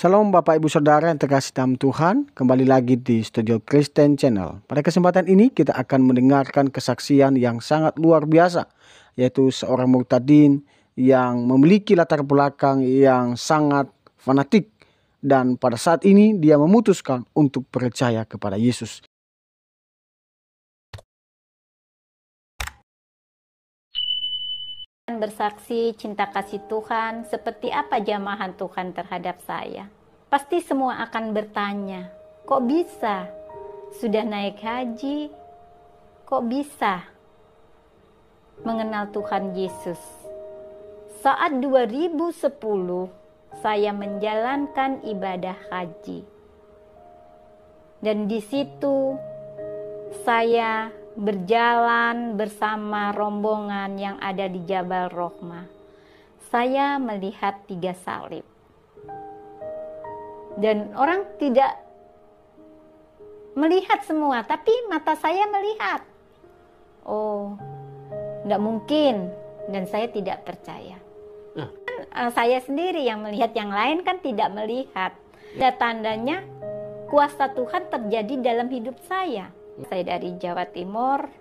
Shalom Bapak Ibu Saudara yang terkasih dalam Tuhan, kembali lagi di Studio Kristen Channel. Pada kesempatan ini kita akan mendengarkan kesaksian yang sangat luar biasa, yaitu seorang murtadin yang memiliki latar belakang yang sangat fanatik, dan pada saat ini dia memutuskan untuk percaya kepada Yesus. Bersaksi cinta kasih Tuhan, seperti apa jamahan Tuhan terhadap saya. Pasti semua akan bertanya, kok bisa? Sudah naik haji, kok bisa mengenal Tuhan Yesus? Saat 2010, saya menjalankan ibadah haji. Dan di situ saya berjalan bersama rombongan yang ada di Jabal Rohmah. Saya melihat 3 salib. Dan orang tidak melihat semua, tapi mata saya melihat. Oh, tidak mungkin, dan saya tidak percaya. Saya sendiri yang melihat, yang lain kan tidak melihat. Dan tandanya kuasa Tuhan terjadi dalam hidup saya. Saya dari Jawa Timur,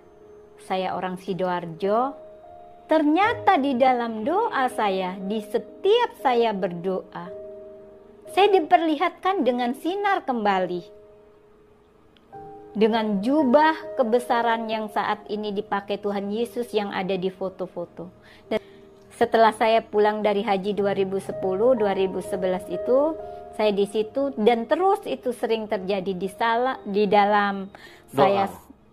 saya orang Sidoarjo. Ternyata di dalam doa saya, di setiap saya berdoa, saya diperlihatkan dengan sinar kembali. Dengan jubah kebesaran yang saat ini dipakai Tuhan Yesus yang ada di foto-foto. Dan setelah saya pulang dari haji 2010, 2011 itu, saya di situ, dan terus itu sering terjadi di dalam saya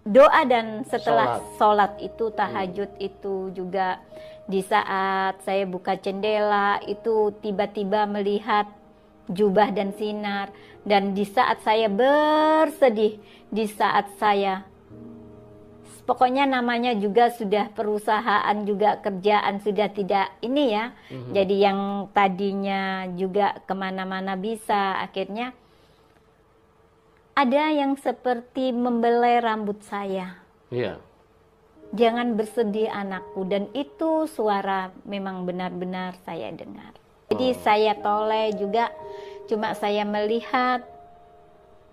doa, dan setelah sholat itu, tahajud itu juga, di saat saya buka jendela itu tiba-tiba melihat jubah dan sinar. Dan di saat saya bersedih, di saat saya, pokoknya namanya juga sudah perusahaan, juga kerjaan sudah tidak ini ya. Jadi yang tadinya juga kemana-mana bisa, akhirnya ada yang seperti membelai rambut saya. Iya. Jangan bersedih anakku, dan itu suara memang benar-benar saya dengar. Jadi saya toleh juga, cuma saya melihat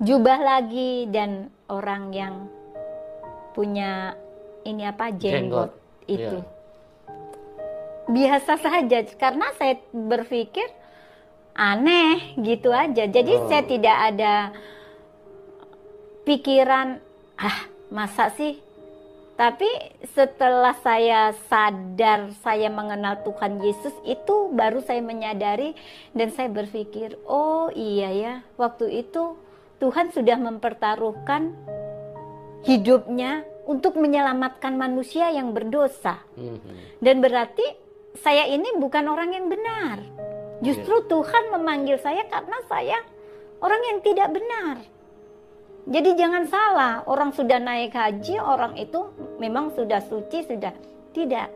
jubah lagi dan orang yang punya ini apa, jenggot itu. Yeah. Biasa saja, karena saya berpikir aneh gitu aja. Jadi saya tidak ada pikiran, masa sih? Tapi setelah saya sadar, saya mengenal Tuhan Yesus, itu baru saya menyadari, dan saya berpikir, oh iya ya, waktu itu Tuhan sudah mempertaruhkan hidupnya untuk menyelamatkan manusia yang berdosa. Dan berarti saya ini bukan orang yang benar. Justru Tuhan memanggil saya karena saya orang yang tidak benar. Jadi jangan salah, orang sudah naik haji, orang itu memang sudah suci, sudah tidak.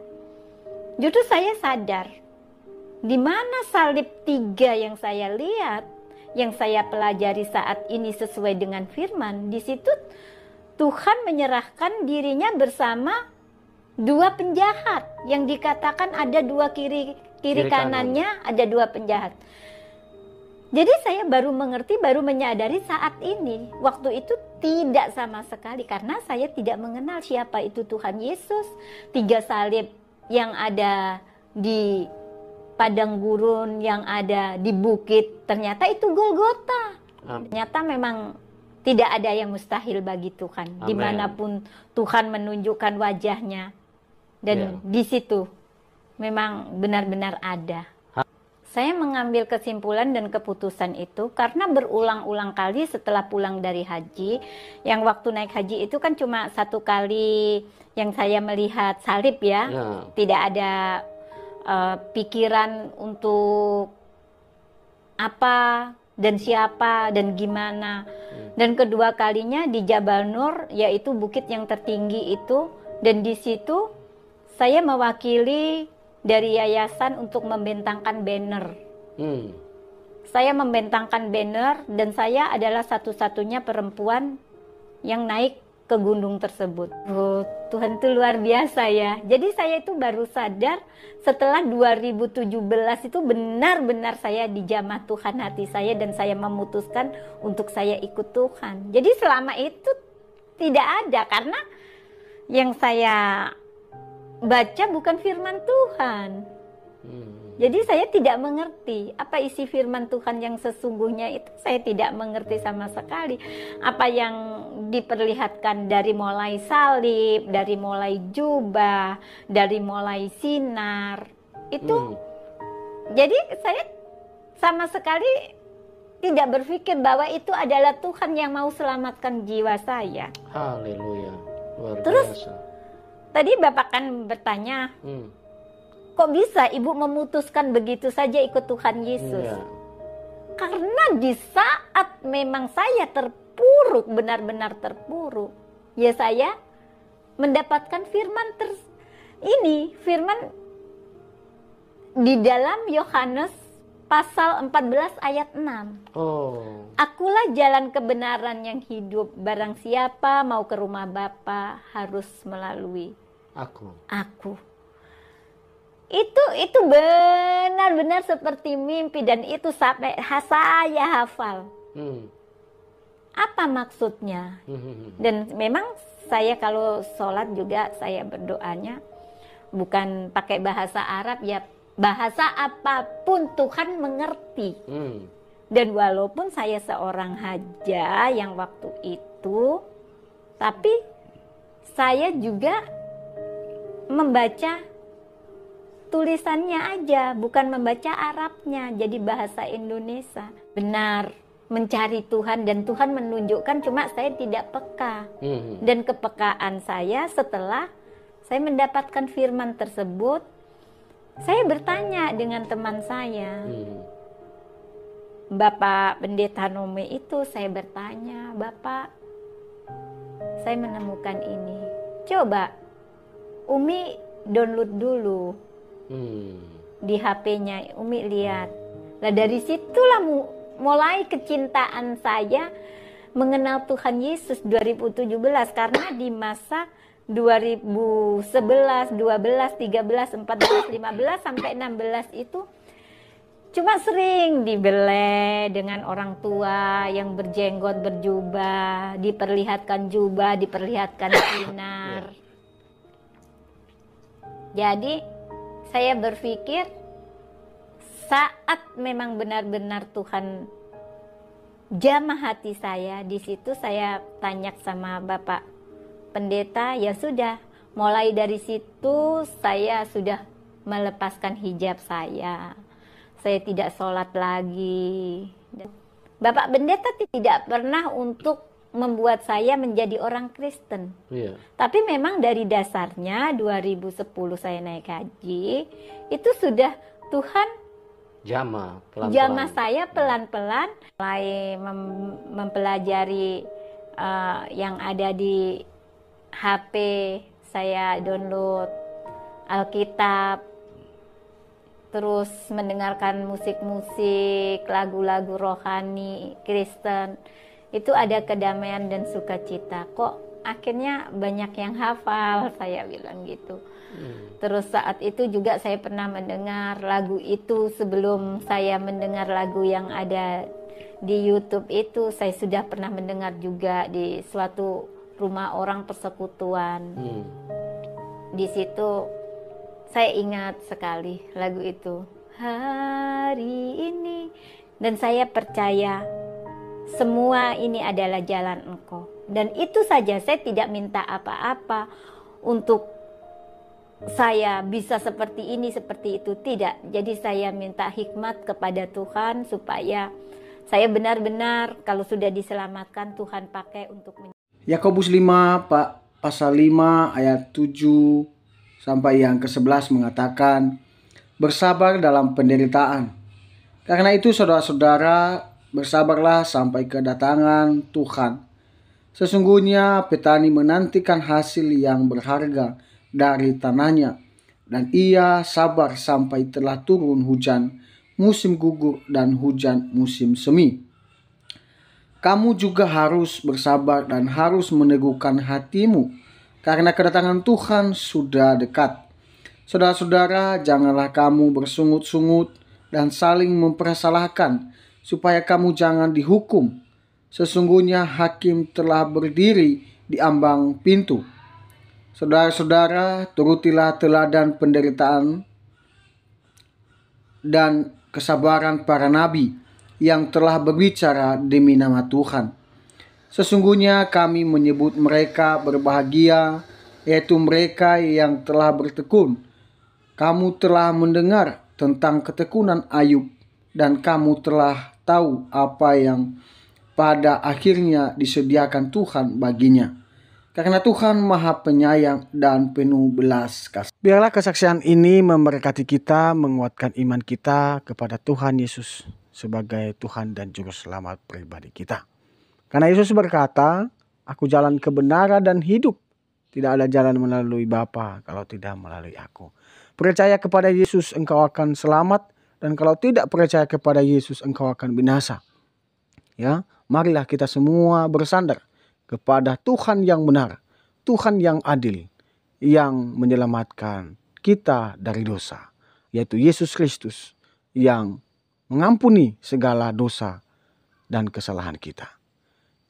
Justru saya sadar, di mana salib 3 yang saya lihat, yang saya pelajari saat ini sesuai dengan firman, di situ Tuhan menyerahkan dirinya bersama 2 penjahat, yang dikatakan ada 2 kiri kanannya, ada 2 penjahat. Jadi saya baru mengerti, baru menyadari saat ini. Waktu itu tidak sama sekali, karena saya tidak mengenal siapa itu Tuhan Yesus. 3 salib yang ada di padang gurun, yang ada di bukit, ternyata itu Golgota. Ternyata memang tidak ada yang mustahil bagi Tuhan. Dimanapun Tuhan menunjukkan wajahnya. Dan di situ memang benar-benar ada. Saya mengambil kesimpulan dan keputusan itu karena berulang-ulang kali setelah pulang dari haji. Yang waktu naik haji itu kan cuma 1 kali yang saya melihat salib ya. Tidak ada pikiran untuk apa dan siapa dan gimana. Dan kedua kalinya di Jabal Nur, yaitu bukit yang tertinggi itu. Dan di situ saya mewakili dari yayasan untuk membentangkan banner. Saya membentangkan banner, dan saya adalah satu-satunya perempuan yang naik ke gunung tersebut. Oh, Tuhan itu luar biasa ya. Jadi saya itu baru sadar setelah 2017 itu benar-benar saya dijamah Tuhan hati saya dan saya memutuskan untuk saya ikut Tuhan. Jadi selama itu tidak ada, karena yang saya baca bukan firman Tuhan. Jadi saya tidak mengerti apa isi firman Tuhan yang sesungguhnya itu, saya tidak mengerti sama sekali. Apa yang diperlihatkan dari mulai salib, dari mulai jubah, dari mulai sinar, itu jadi saya sama sekali tidak berpikir bahwa itu adalah Tuhan yang mau selamatkan jiwa saya. Haleluya, luar Terus biasa. tadi Bapak kan bertanya, kok bisa Ibu memutuskan begitu saja ikut Tuhan Yesus? Iya. Karena di saat memang saya terpuruk, benar-benar terpuruk, ya saya mendapatkan firman firman di dalam Yohanes pasal 14 ayat 6. Oh, Akulah jalan kebenaran yang hidup, barang siapa mau ke rumah Bapa harus melalui aku. Itu benar-benar seperti mimpi, dan itu sampai saya hafal. Apa maksudnya? Dan memang saya kalau sholat juga saya berdoanya bukan pakai bahasa Arab, ya bahasa apapun Tuhan mengerti. Dan walaupun saya seorang haja yang waktu itu, tapi saya juga membaca tulisannya aja, bukan membaca Arabnya, jadi bahasa Indonesia. Benar, mencari Tuhan, dan Tuhan menunjukkan, cuma saya tidak peka. Dan kepekaan saya setelah saya mendapatkan firman tersebut, saya bertanya dengan teman saya, Bapak Pendeta Nome itu, saya bertanya, Bapak, saya menemukan ini, coba Umi download dulu di HP-nya, Umi lihat. Nah dari situlah mulai kecintaan saya mengenal Tuhan Yesus 2017, karena di masa 2011, 12, 13, 14, 15 sampai 16 itu cuma sering dibelai dengan orang tua yang berjenggot, berjubah, diperlihatkan jubah, diperlihatkan sinar. Jadi saya berpikir saat memang benar-benar Tuhan jamah hati saya, di situ saya tanya sama Bapak Pendeta, ya sudah, mulai dari situ saya sudah melepaskan hijab saya tidak sholat lagi. Bapak Pendeta tidak pernah untuk membuat saya menjadi orang Kristen. Tapi memang dari dasarnya 2010 saya naik haji, itu sudah Tuhan jamah saya pelan-pelan, mulai mempelajari yang ada di HP, saya download Alkitab, terus mendengarkan musik-musik, lagu-lagu rohani Kristen. Itu ada kedamaian dan sukacita. Kok akhirnya banyak yang hafal, saya bilang gitu. Terus saat itu juga saya pernah mendengar lagu itu. Sebelum saya mendengar lagu yang ada di YouTube itu, saya sudah pernah mendengar juga di suatu rumah orang persekutuan. Di situ saya ingat sekali lagu itu, hari ini, dan saya percaya semua ini adalah jalan Engkau. Dan itu saja, saya tidak minta apa-apa untuk saya bisa seperti ini, seperti itu, tidak. Jadi saya minta hikmat kepada Tuhan supaya saya benar-benar kalau sudah diselamatkan, Tuhan pakai untuk Yakobus 5 pasal 5 ayat 7 sampai yang ke-11 mengatakan, bersabar dalam penderitaan. Karena itu saudara-saudara, bersabarlah sampai kedatangan Tuhan. Sesungguhnya petani menantikan hasil yang berharga dari tanahnya, dan ia sabar sampai telah turun hujan musim gugur dan hujan musim semi. kamu juga harus bersabar dan harus meneguhkan hatimu, karena kedatangan Tuhan sudah dekat. Saudara-saudara, janganlah kamu bersungut-sungut dan saling mempersalahkan, supaya kamu jangan dihukum. Sesungguhnya hakim telah berdiri di ambang pintu. Saudara-saudara, turutilah teladan penderitaan dan kesabaran para nabi yang telah berbicara demi nama Tuhan. Sesungguhnya kami menyebut mereka berbahagia, yaitu mereka yang telah bertekun. Kamu telah mendengar tentang ketekunan Ayub, dan kamu telah tahu apa yang pada akhirnya disediakan Tuhan baginya. Karena Tuhan Maha Penyayang dan penuh belas kasih. Biarlah kesaksian ini memberkati kita, menguatkan iman kita kepada Tuhan Yesus sebagai Tuhan dan Juru Selamat pribadi kita. Karena Yesus berkata, aku jalan kebenaran dan hidup. Tidak ada jalan melalui Bapa kalau tidak melalui aku. Percaya kepada Yesus, engkau akan selamat. Dan kalau tidak percaya kepada Yesus, engkau akan binasa. Ya, marilah kita semua bersandar kepada Tuhan yang benar, Tuhan yang adil, yang menyelamatkan kita dari dosa, yaitu Yesus Kristus yang mengampuni segala dosa dan kesalahan kita.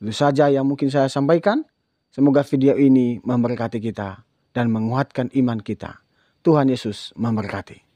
Itu saja yang mungkin saya sampaikan. Semoga video ini memberkati kita dan menguatkan iman kita. Tuhan Yesus memberkati.